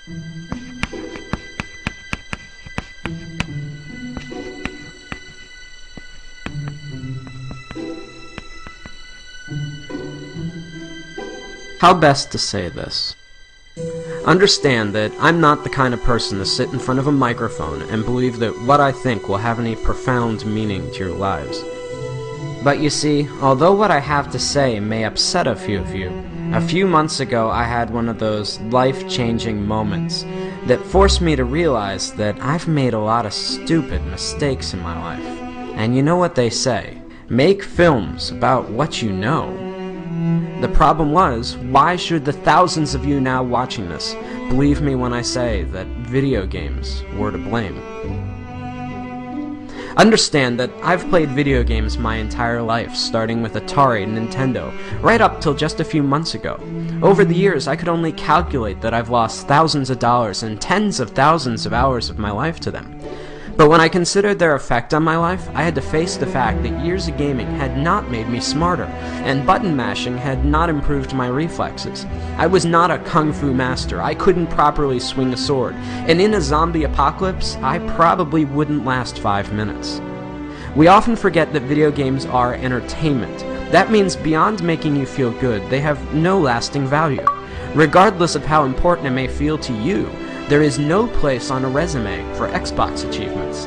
How best to say this? Understand that I'm not the kind of person to sit in front of a microphone and believe that what I think will have any profound meaning to your lives. But you see, although what I have to say may upset a few of you, a few months ago I had one of those life-changing moments that forced me to realize that I've made a lot of stupid mistakes in my life. And you know what they say, make films about what you know. The problem was, why should the thousands of you now watching this believe me when I say that video games were to blame? Understand that I've played video games my entire life, starting with Atari and Nintendo, right up till just a few months ago. Over the years, I could only calculate that I've lost thousands of dollars and tens of thousands of hours of my life to them. But when I considered their effect on my life, I had to face the fact that years of gaming had not made me smarter, and button mashing had not improved my reflexes. I was not a kung fu master, I couldn't properly swing a sword, and in a zombie apocalypse, I probably wouldn't last 5 minutes. We often forget that video games are entertainment. That means beyond making you feel good, they have no lasting value. Regardless of how important it may feel to you, there is no place on a resume for Xbox achievements.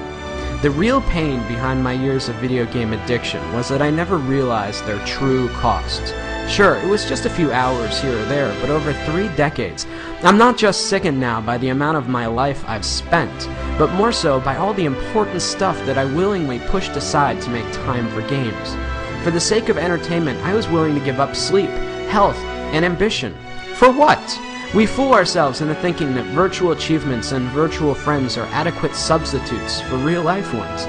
The real pain behind my years of video game addiction was that I never realized their true cost. Sure, it was just a few hours here or there, but over 3 decades, I'm not just sickened now by the amount of my life I've spent, but more so by all the important stuff that I willingly pushed aside to make time for games. For the sake of entertainment, I was willing to give up sleep, health, and ambition. For what? We fool ourselves into thinking that virtual achievements and virtual friends are adequate substitutes for real-life ones.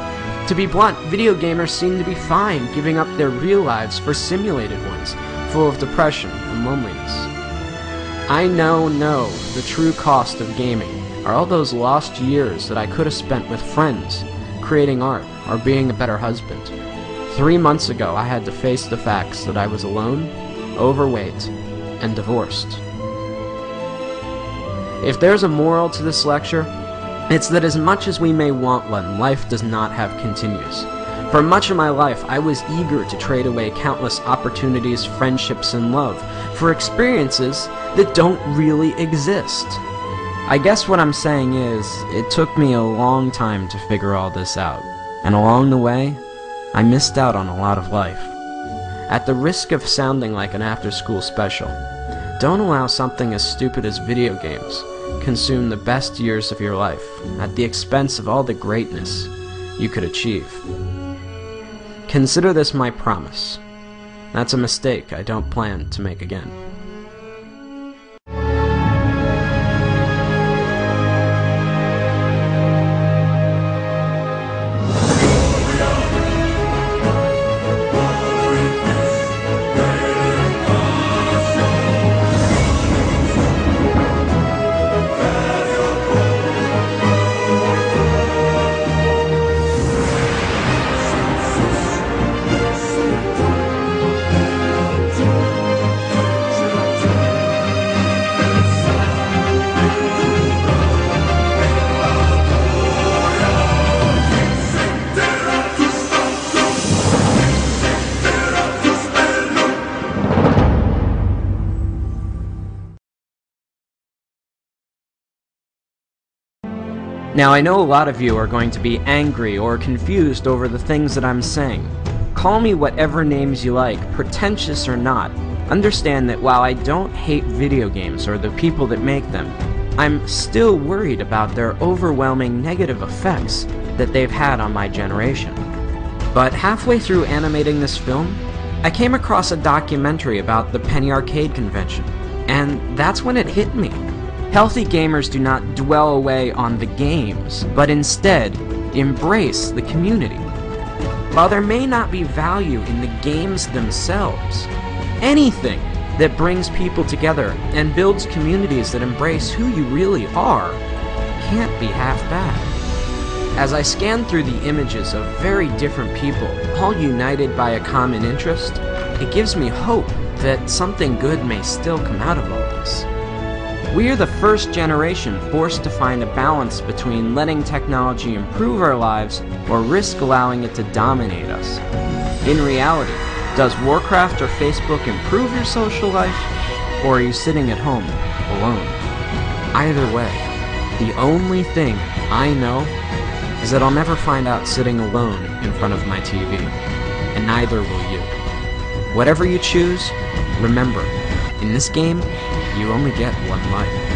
To be blunt, video gamers seem to be fine giving up their real lives for simulated ones, full of depression and loneliness. I know the true cost of gaming are all those lost years that I could have spent with friends, creating art, or being a better husband. 3 months ago, I had to face the facts that I was alone, overweight, and divorced. If there's a moral to this lecture, it's that as much as we may want one, life does not have continues. For much of my life, I was eager to trade away countless opportunities, friendships, and love for experiences that don't really exist. I guess what I'm saying is, it took me a long time to figure all this out, and along the way, I missed out on a lot of life. At the risk of sounding like an after-school special, don't allow something as stupid as video games consume the best years of your life at the expense of all the greatness you could achieve. Consider this my promise. That's a mistake I don't plan to make again. Now, I know a lot of you are going to be angry or confused over the things that I'm saying. Call me whatever names you like, pretentious or not. Understand that while I don't hate video games or the people that make them, I'm still worried about their overwhelming negative effects that they've had on my generation. But halfway through animating this film, I came across a documentary about the Penny Arcade convention, and that's when it hit me. Healthy gamers do not dwell away on the games, but instead embrace the community. While there may not be value in the games themselves, anything that brings people together and builds communities that embrace who you really are can't be half bad. As I scan through the images of very different people, all united by a common interest, it gives me hope that something good may still come out of all this. We are the first generation forced to find a balance between letting technology improve our lives or risk allowing it to dominate us. In reality, does Warcraft or Facebook improve your social life, or are you sitting at home alone? Either way, the only thing I know is that I'll never find out sitting alone in front of my TV, and neither will you. Whatever you choose, remember, in this game, you only get one life.